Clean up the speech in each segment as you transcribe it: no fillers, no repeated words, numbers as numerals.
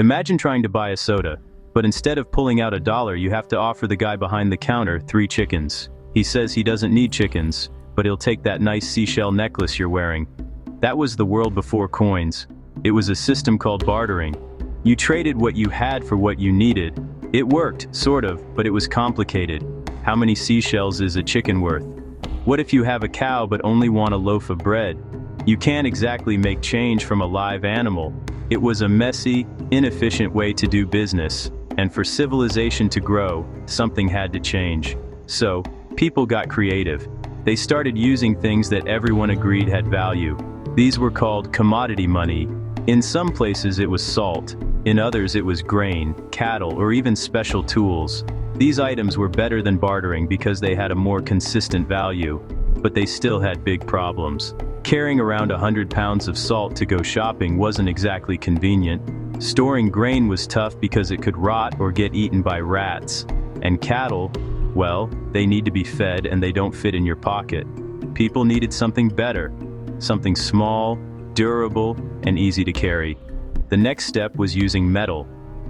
Imagine trying to buy a soda, but instead of pulling out $1, you have to offer the guy behind the counter 3 chickens. He says he doesn't need chickens, but he'll take that nice seashell necklace you're wearing. That was the world before coins. It was a system called bartering. You traded what you had for what you needed. It worked, sort of, but it was complicated. How many seashells is a chicken worth? What if you have a cow but only want a loaf of bread? You can't exactly make change from a live animal. It was a messy, inefficient way to do business, and for civilization to grow, something had to change. So, people got creative. They started using things that everyone agreed had value. These were called commodity money. In some places it was salt, in others it was grain, cattle, or even special tools. These items were better than bartering because they had a more consistent value, but they still had big problems. Carrying around 100 pounds of salt to go shopping wasn't exactly convenient. Storing grain was tough because it could rot or get eaten by rats. And cattle, well, they need to be fed and they don't fit in your pocket. People needed something better, something small, durable, and easy to carry. The next step was using metal.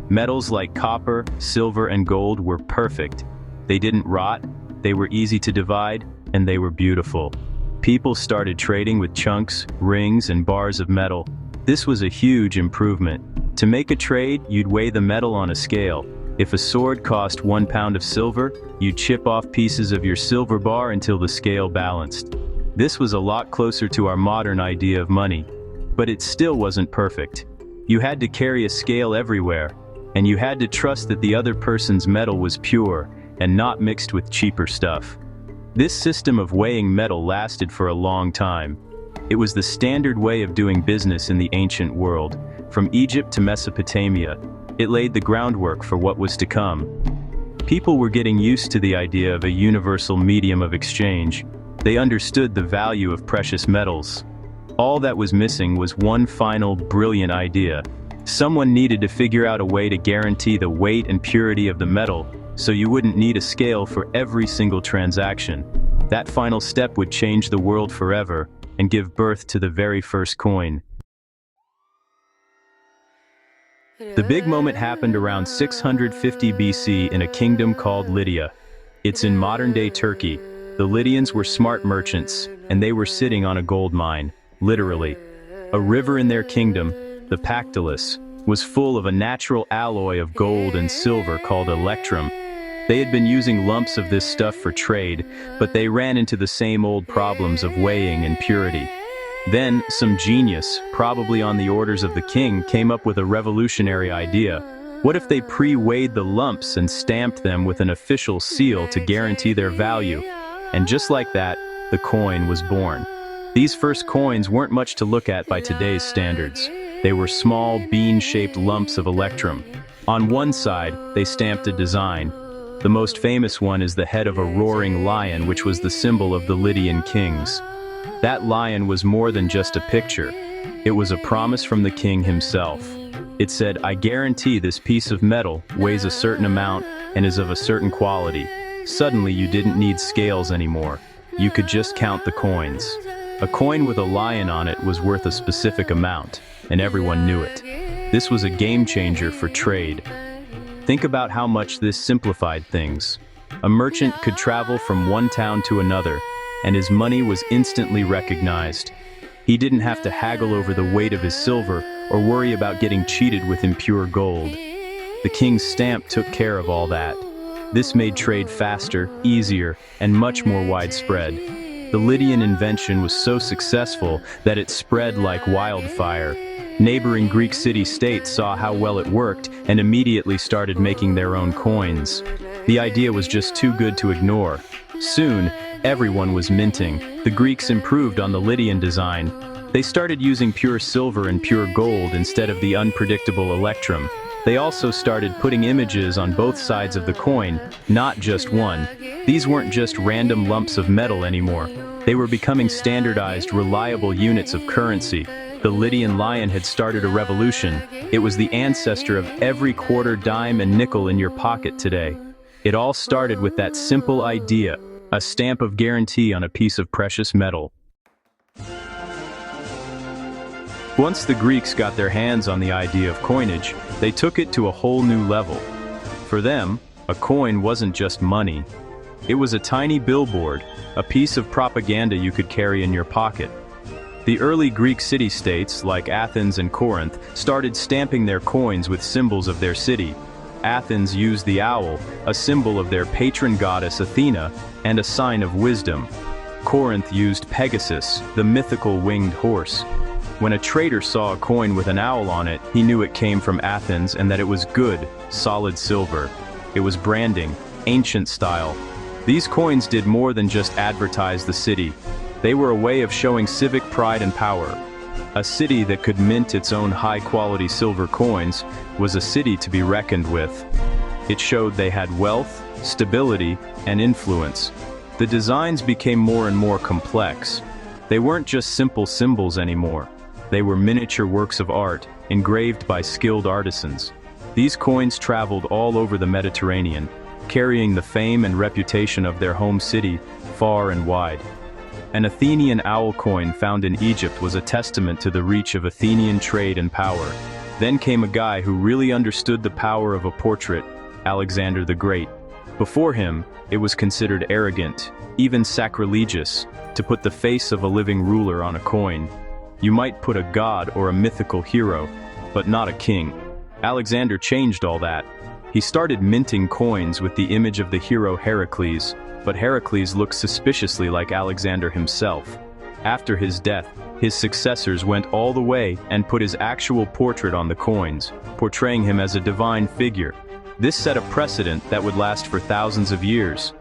Metals like copper, silver, and gold were perfect. They didn't rot, they were easy to divide, and they were beautiful. People started trading with chunks, rings, and bars of metal. This was a huge improvement. To make a trade, you'd weigh the metal on a scale. If a sword cost 1 pound of silver, you'd chip off pieces of your silver bar until the scale balanced. This was a lot closer to our modern idea of money. But it still wasn't perfect. You had to carry a scale everywhere, and you had to trust that the other person's metal was pure and not mixed with cheaper stuff. This system of weighing metal lasted for a long time. It was the standard way of doing business in the ancient world. From Egypt to Mesopotamia, it laid the groundwork for what was to come. People were getting used to the idea of a universal medium of exchange. They understood the value of precious metals. All that was missing was one final, brilliant idea. Someone needed to figure out a way to guarantee the weight and purity of the metal, so you wouldn't need a scale for every single transaction. That final step would change the world forever and give birth to the very first coin. The big moment happened around 650 BC in a kingdom called Lydia. It's in modern-day Turkey. The Lydians were smart merchants, and they were sitting on a gold mine, literally. A river in their kingdom, the Priceless, was full of a natural alloy of gold and silver called electrum. They had been using lumps of this stuff for trade, but they ran into the same old problems of weighing and purity. Then, some genius, probably on the orders of the king, came up with a revolutionary idea. What if they pre-weighed the lumps and stamped them with an official seal to guarantee their value? And just like that, the coin was born. These first coins weren't much to look at by today's standards. They were small, bean-shaped lumps of electrum. On one side, they stamped a design. The most famous one is the head of a roaring lion, which was the symbol of the Lydian kings. That lion was more than just a picture. It was a promise from the king himself. It said, "I guarantee this piece of metal weighs a certain amount and is of a certain quality." Suddenly you didn't need scales anymore. You could just count the coins. A coin with a lion on it was worth a specific amount, and everyone knew it. This was a game changer for trade. Think about how much this simplified things. A merchant could travel from one town to another, and his money was instantly recognized. He didn't have to haggle over the weight of his silver or worry about getting cheated with impure gold. The king's stamp took care of all that. This made trade faster, easier, and much more widespread. The Lydian invention was so successful that it spread like wildfire. Neighboring Greek city-states saw how well it worked and immediately started making their own coins. The idea was just too good to ignore. Soon, everyone was minting. The Greeks improved on the Lydian design. They started using pure silver and pure gold instead of the unpredictable electrum. They also started putting images on both sides of the coin, not just one. These weren't just random lumps of metal anymore. They were becoming standardized, reliable units of currency. The Lydian lion had started a revolution. It was the ancestor of every quarter, dime, and nickel in your pocket today. It all started with that simple idea, a stamp of guarantee on a piece of precious metal. Once the Greeks got their hands on the idea of coinage, they took it to a whole new level. For them, a coin wasn't just money. It was a tiny billboard, a piece of propaganda you could carry in your pocket. The early Greek city-states, like Athens and Corinth, started stamping their coins with symbols of their city. Athens used the owl, a symbol of their patron goddess Athena, and a sign of wisdom. Corinth used Pegasus, the mythical winged horse. When a trader saw a coin with an owl on it, he knew it came from Athens and that it was good, solid silver. It was branding, ancient style. These coins did more than just advertise the city. They were a way of showing civic pride and power. A city that could mint its own high-quality silver coins was a city to be reckoned with. It showed they had wealth, stability, and influence. The designs became more and more complex. They weren't just simple symbols anymore. They were miniature works of art, engraved by skilled artisans. These coins traveled all over the Mediterranean, carrying the fame and reputation of their home city far and wide. An Athenian owl coin found in Egypt was a testament to the reach of Athenian trade and power. Then came a guy who really understood the power of a portrait, Alexander the Great. Before him, it was considered arrogant, even sacrilegious, to put the face of a living ruler on a coin. You might put a god or a mythical hero, but not a king. Alexander changed all that. He started minting coins with the image of the hero Heracles, but Heracles looked suspiciously like Alexander himself. After his death, his successors went all the way and put his actual portrait on the coins, portraying him as a divine figure. This set a precedent that would last for thousands of years.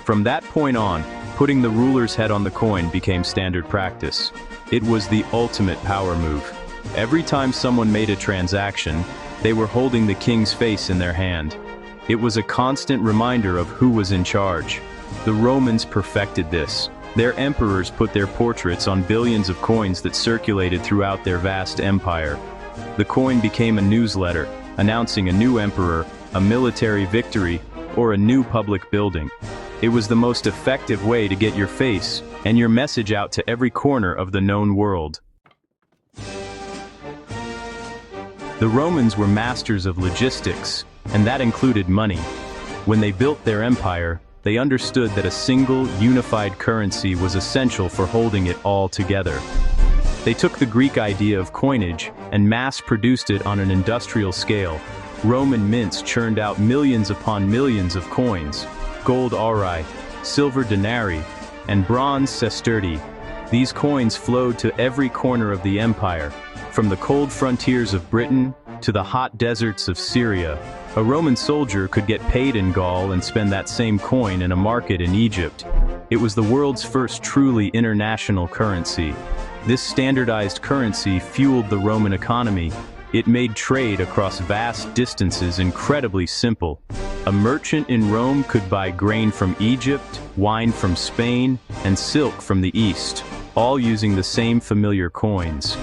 From that point on, putting the ruler's head on the coin became standard practice. It was the ultimate power move. Every time someone made a transaction, they were holding the king's face in their hand. It was a constant reminder of who was in charge. The Romans perfected this. Their emperors put their portraits on billions of coins that circulated throughout their vast empire. The coin became a newsletter, announcing a new emperor, a military victory, or a new public building. It was the most effective way to get your face and your message out to every corner of the known world. The Romans were masters of logistics, and that included money. When they built their empire, they understood that a single, unified currency was essential for holding it all together. They took the Greek idea of coinage and mass-produced it on an industrial scale. Roman mints churned out millions upon millions of coins: gold auri, silver denarii, and bronze sestertii. These coins flowed to every corner of the empire, from the cold frontiers of Britain to the hot deserts of Syria. A Roman soldier could get paid in Gaul and spend that same coin in a market in Egypt. It was the world's first truly international currency. This standardized currency fueled the Roman economy. It made trade across vast distances incredibly simple. A merchant in Rome could buy grain from Egypt, wine from Spain, and silk from the East, all using the same familiar coins.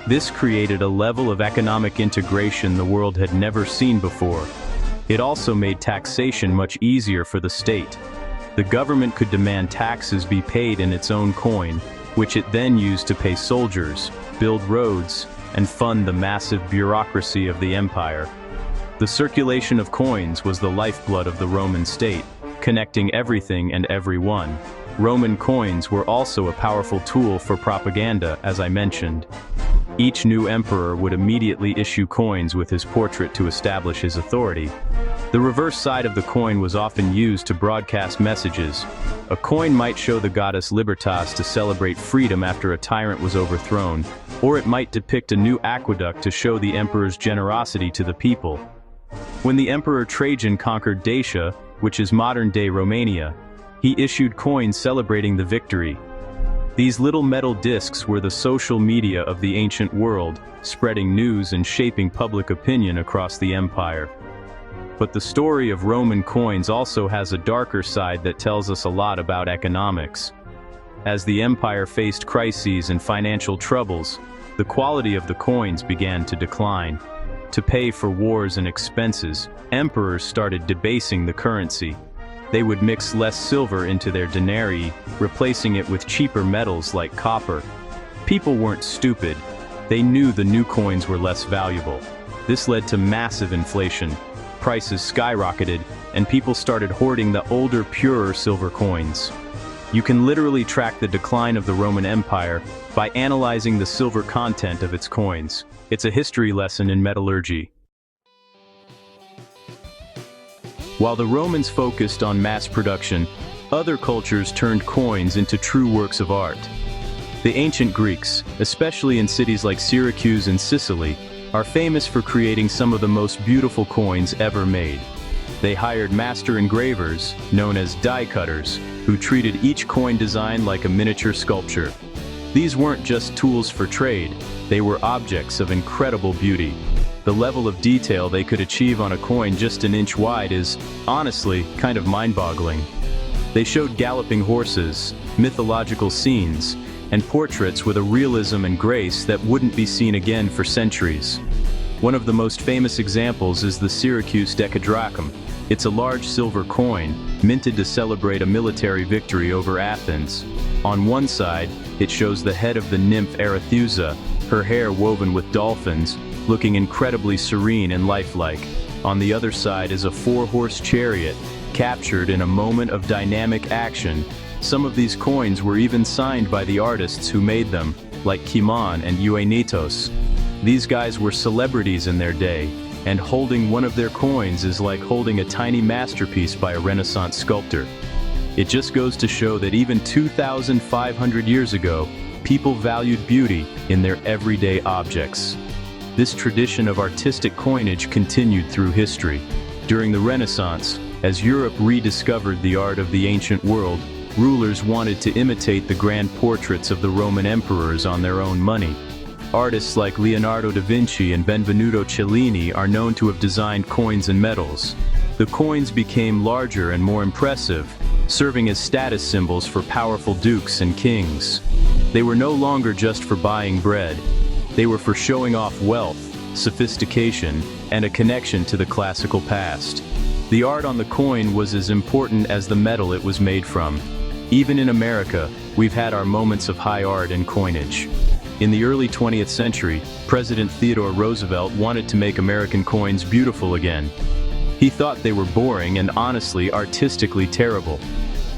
This created a level of economic integration the world had never seen before. It also made taxation much easier for the state. The government could demand taxes be paid in its own coin, which it then used to pay soldiers, build roads, and fund the massive bureaucracy of the empire. The circulation of coins was the lifeblood of the Roman state, connecting everything and everyone. Roman coins were also a powerful tool for propaganda, as I mentioned. Each new emperor would immediately issue coins with his portrait to establish his authority. The reverse side of the coin was often used to broadcast messages. A coin might show the goddess Libertas to celebrate freedom after a tyrant was overthrown, or it might depict a new aqueduct to show the emperor's generosity to the people. When the Emperor Trajan conquered Dacia, which is modern-day Romania, he issued coins celebrating the victory. These little metal discs were the social media of the ancient world, spreading news and shaping public opinion across the empire. But the story of Roman coins also has a darker side that tells us a lot about economics. As the empire faced crises and financial troubles, the quality of the coins began to decline. To pay for wars and expenses, emperors started debasing the currency. They would mix less silver into their denarii, replacing it with cheaper metals like copper. People weren't stupid. They knew the new coins were less valuable. This led to massive inflation. Prices skyrocketed, and people started hoarding the older, purer silver coins. You can literally track the decline of the Roman Empire by analyzing the silver content of its coins. It's a history lesson in metallurgy. While the Romans focused on mass production, other cultures turned coins into true works of art. The ancient Greeks, especially in cities like Syracuse and Sicily, are famous for creating some of the most beautiful coins ever made. They hired master engravers, known as die cutters, who treated each coin design like a miniature sculpture. These weren't just tools for trade, they were objects of incredible beauty. The level of detail they could achieve on a coin just an inch wide is, honestly, kind of mind-boggling. They showed galloping horses, mythological scenes, and portraits with a realism and grace that wouldn't be seen again for centuries. One of the most famous examples is the Syracuse decadrachm. It's a large silver coin, minted to celebrate a military victory over Athens. On one side, it shows the head of the nymph Arethusa, her hair woven with dolphins, looking incredibly serene and lifelike. On the other side is a four-horse chariot, captured in a moment of dynamic action. Some of these coins were even signed by the artists who made them, like Kimon and Euenitos. These guys were celebrities in their day, and holding one of their coins is like holding a tiny masterpiece by a Renaissance sculptor. It just goes to show that even 2,500 years ago, people valued beauty in their everyday objects. This tradition of artistic coinage continued through history. During the Renaissance, as Europe rediscovered the art of the ancient world, rulers wanted to imitate the grand portraits of the Roman emperors on their own money. Artists like Leonardo da Vinci and Benvenuto Cellini are known to have designed coins and medals. The coins became larger and more impressive, serving as status symbols for powerful dukes and kings. They were no longer just for buying bread. They were for showing off wealth, sophistication, and a connection to the classical past. The art on the coin was as important as the metal it was made from. Even in America, we've had our moments of high art and coinage. In the early 20th century, President Theodore Roosevelt wanted to make American coins beautiful again. He thought they were boring and honestly artistically terrible.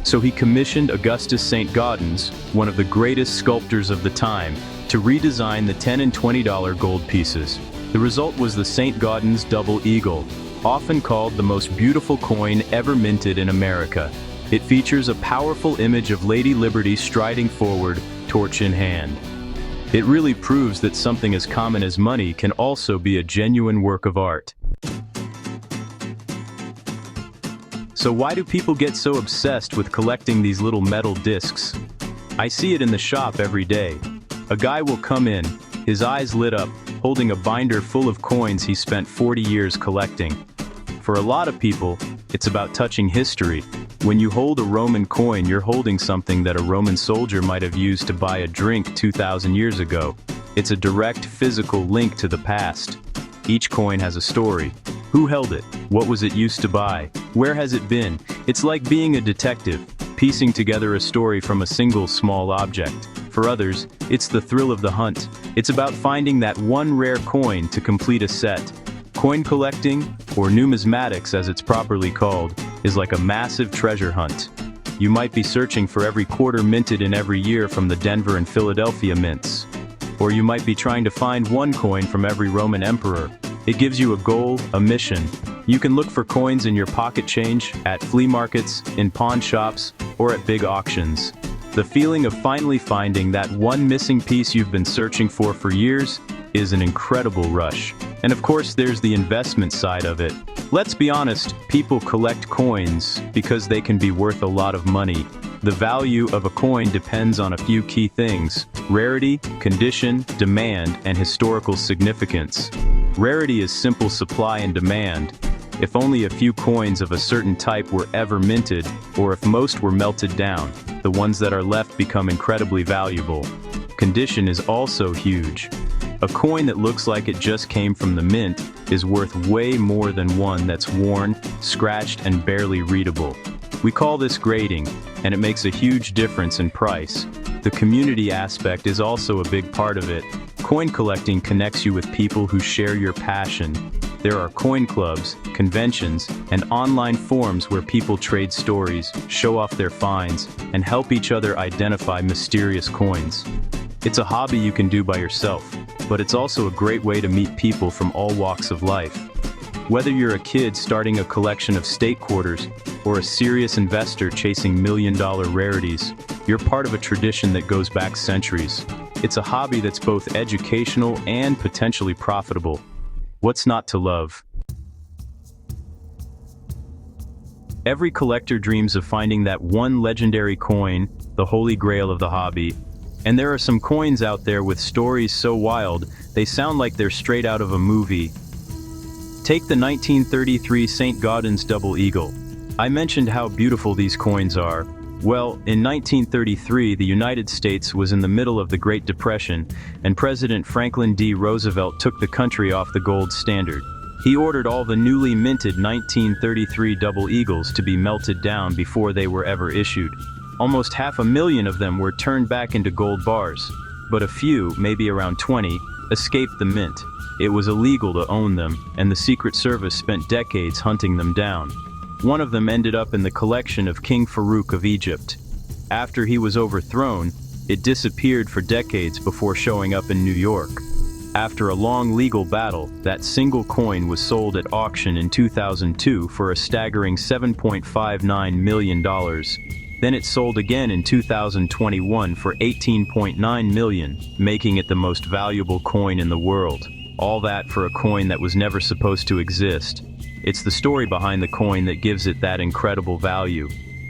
So he commissioned Augustus St. Gaudens, one of the greatest sculptors of the time, to redesign the $10 and $20 gold pieces. The result was the St. Gaudens Double Eagle, often called the most beautiful coin ever minted in America. It features a powerful image of Lady Liberty striding forward, torch in hand. It really proves that something as common as money can also be a genuine work of art. So why do people get so obsessed with collecting these little metal discs? I see it in the shop every day. A guy will come in, his eyes lit up, holding a binder full of coins he spent 40 years collecting. For a lot of people, it's about touching history. When you hold a Roman coin, you're holding something that a Roman soldier might have used to buy a drink 2,000 years ago. It's a direct physical link to the past. Each coin has a story. Who held it? What was it used to buy? Where has it been? It's like being a detective, piecing together a story from a single small object. For others, it's the thrill of the hunt. It's about finding that one rare coin to complete a set. Coin collecting, or numismatics as it's properly called, is like a massive treasure hunt. You might be searching for every quarter minted in every year from the Denver and Philadelphia mints. Or you might be trying to find one coin from every Roman emperor. It gives you a goal, a mission. You can look for coins in your pocket change, at flea markets, in pawn shops, or at big auctions. The feeling of finally finding that one missing piece you've been searching for years is an incredible rush. And of course, there's the investment side of it. Let's be honest, people collect coins because they can be worth a lot of money. The value of a coin depends on a few key things: rarity, condition, demand, and historical significance. Rarity is simple supply and demand. If only a few coins of a certain type were ever minted, or if most were melted down, the ones that are left become incredibly valuable. Condition is also huge. A coin that looks like it just came from the mint is worth way more than one that's worn, scratched, and barely readable. We call this grading, and it makes a huge difference in price. The community aspect is also a big part of it. Coin collecting connects you with people who share your passion. There are coin clubs, conventions, and online forums where people trade stories, show off their finds, and help each other identify mysterious coins. It's a hobby you can do by yourself, but it's also a great way to meet people from all walks of life. Whether you're a kid starting a collection of state quarters or a serious investor chasing million-dollar rarities, you're part of a tradition that goes back centuries. It's a hobby that's both educational and potentially profitable. What's not to love? Every collector dreams of finding that one legendary coin, the holy grail of the hobby. And there are some coins out there with stories so wild, they sound like they're straight out of a movie. Take the 1933 St. Gaudens Double Eagle. I mentioned how beautiful these coins are. Well, in 1933, the United States was in the middle of the Great Depression, and President Franklin D. Roosevelt took the country off the gold standard. He ordered all the newly minted 1933 Double Eagles to be melted down before they were ever issued. Almost 500,000 of them were turned back into gold bars, but a few, maybe around 20, escaped the mint. It was illegal to own them, and the Secret Service spent decades hunting them down. One of them ended up in the collection of King Farouk of Egypt. After he was overthrown, it disappeared for decades before showing up in New York. After a long legal battle, that single coin was sold at auction in 2002 for a staggering $7.59 million. Then it sold again in 2021 for $18.9 million, making it the most valuable coin in the world. All that for a coin that was never supposed to exist. It's the story behind the coin that gives it that incredible value.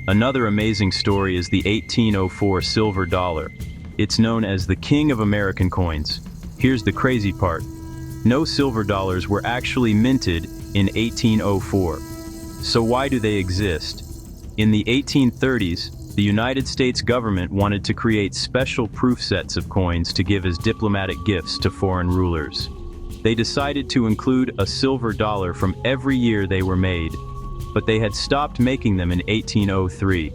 Another amazing story is the 1804 silver dollar. It's known as the king of American coins. Here's the crazy part. No silver dollars were actually minted in 1804. So why do they exist? In the 1830s, the United States government wanted to create special proof sets of coins to give as diplomatic gifts to foreign rulers. They decided to include a silver dollar from every year they were made, but they had stopped making them in 1803.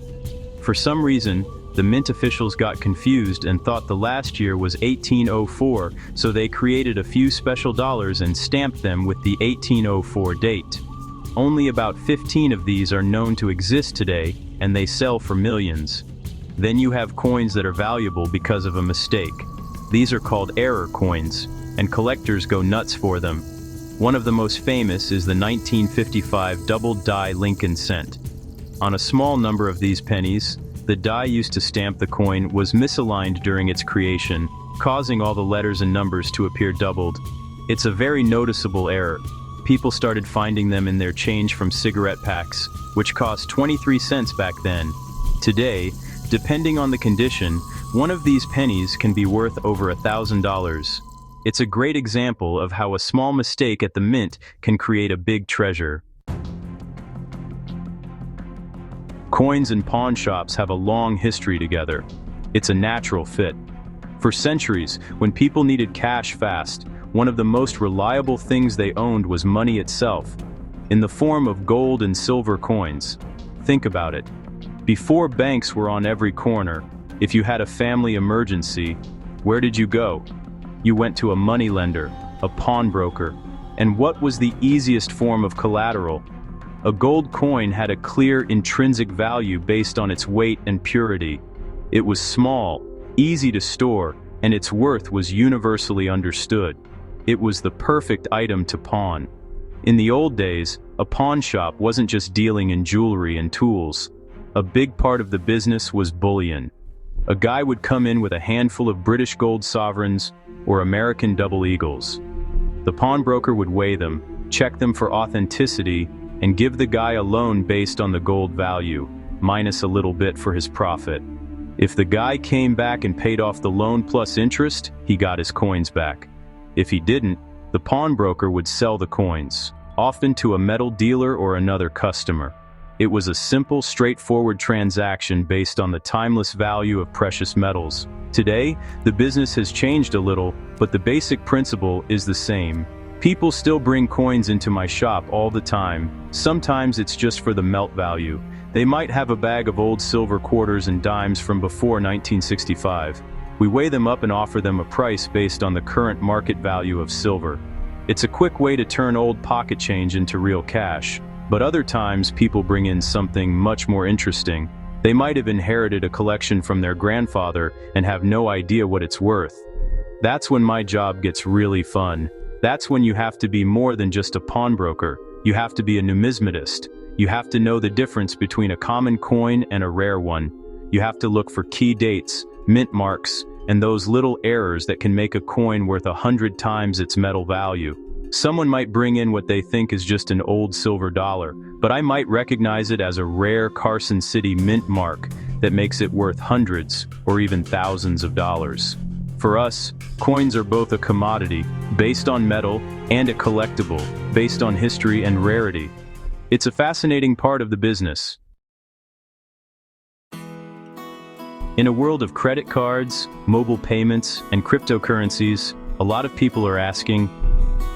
For some reason, the mint officials got confused and thought the last year was 1804, so they created a few special dollars and stamped them with the 1804 date. Only about 15 of these are known to exist today, and they sell for millions. Then you have coins that are valuable because of a mistake. These are called error coins, and collectors go nuts for them. One of the most famous is the 1955 double die Lincoln cent. On a small number of these pennies, the die used to stamp the coin was misaligned during its creation, causing all the letters and numbers to appear doubled. It's a very noticeable error. People started finding them in their change from cigarette packs, which cost 23 cents back then. Today, depending on the condition, one of these pennies can be worth over $1,000. It's a great example of how a small mistake at the mint can create a big treasure. Coins and pawn shops have a long history together. It's a natural fit. For centuries, when people needed cash fast, one of the most reliable things they owned was money itself, in the form of gold and silver coins. Think about it. Before banks were on every corner, if you had a family emergency, where did you go? You went to a moneylender, a pawnbroker. And what was the easiest form of collateral? A gold coin had a clear intrinsic value based on its weight and purity. It was small, easy to store, and its worth was universally understood. It was the perfect item to pawn. In the old days, a pawn shop wasn't just dealing in jewelry and tools. A big part of the business was bullion. A guy would come in with a handful of British gold sovereigns or American double eagles. The pawnbroker would weigh them, check them for authenticity, and give the guy a loan based on the gold value, minus a little bit for his profit. If the guy came back and paid off the loan plus interest, he got his coins back. If he didn't, the pawnbroker would sell the coins, often to a metal dealer or another customer. It was a simple, straightforward transaction based on the timeless value of precious metals. Today, the business has changed a little, but the basic principle is the same. People still bring coins into my shop all the time. Sometimes it's just for the melt value. They might have a bag of old silver quarters and dimes from before 1965. We weigh them up and offer them a price based on the current market value of silver. It's a quick way to turn old pocket change into real cash, but other times people bring in something much more interesting. They might have inherited a collection from their grandfather and have no idea what it's worth. That's when my job gets really fun. That's when you have to be more than just a pawnbroker. You have to be a numismatist. You have to know the difference between a common coin and a rare one. You have to look for key dates, mint marks, and those little errors that can make a coin worth 100 times its metal value. Someone might bring in what they think is just an old silver dollar, but I might recognize it as a rare Carson City mint mark that makes it worth hundreds or even thousands of dollars. For us, coins are both a commodity, based on metal, and a collectible, based on history and rarity. It's a fascinating part of the business. In a world of credit cards, mobile payments, and cryptocurrencies, a lot of people are asking,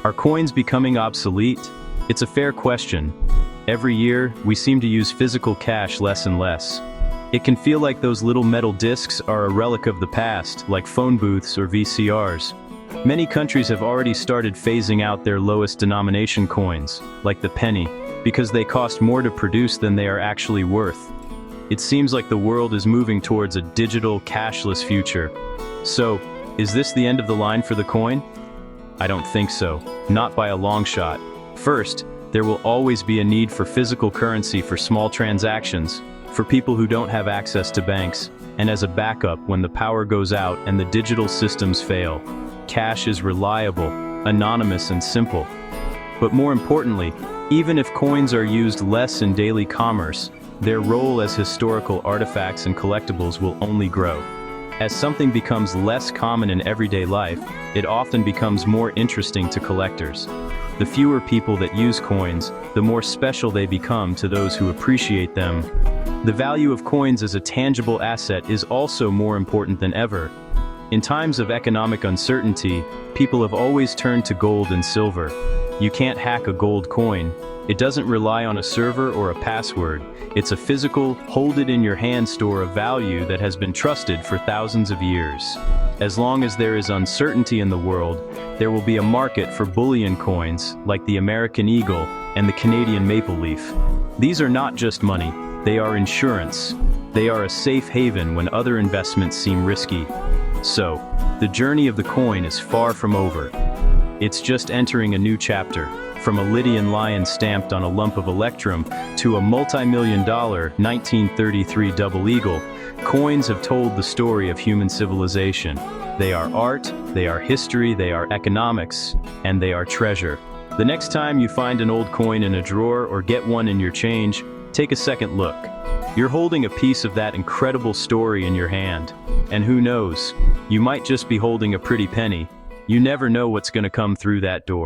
are coins becoming obsolete? It's a fair question. Every year, we seem to use physical cash less and less. It can feel like those little metal discs are a relic of the past, like phone booths or VCRs. Many countries have already started phasing out their lowest denomination coins, like the penny, because they cost more to produce than they are actually worth. It seems like the world is moving towards a digital, cashless future. So, is this the end of the line for the coin? I don't think so, not by a long shot. First, there will always be a need for physical currency for small transactions, for people who don't have access to banks, and as a backup when the power goes out and the digital systems fail. Cash is reliable, anonymous, and simple. But more importantly, even if coins are used less in daily commerce, their role as historical artifacts and collectibles will only grow. As something becomes less common in everyday life, it often becomes more interesting to collectors. The fewer people that use coins, the more special they become to those who appreciate them. The value of coins as a tangible asset is also more important than ever. In times of economic uncertainty, people have always turned to gold and silver. You can't hack a gold coin. It doesn't rely on a server or a password. It's a physical, hold-it-in-your-hand store of value that has been trusted for thousands of years. As long as there is uncertainty in the world, there will be a market for bullion coins like the American Eagle and the Canadian Maple Leaf. These are not just money, they are insurance. They are a safe haven when other investments seem risky. So, the journey of the coin is far from over. It's just entering a new chapter. From a Lydian lion stamped on a lump of electrum to a multi-million-dollar 1933 double eagle, coins have told the story of human civilization. They are art, they are history, they are economics, and they are treasure. The next time you find an old coin in a drawer or get one in your change, take a second look. You're holding a piece of that incredible story in your hand. And who knows, you might just be holding a pretty penny. You never know what's going to come through that door.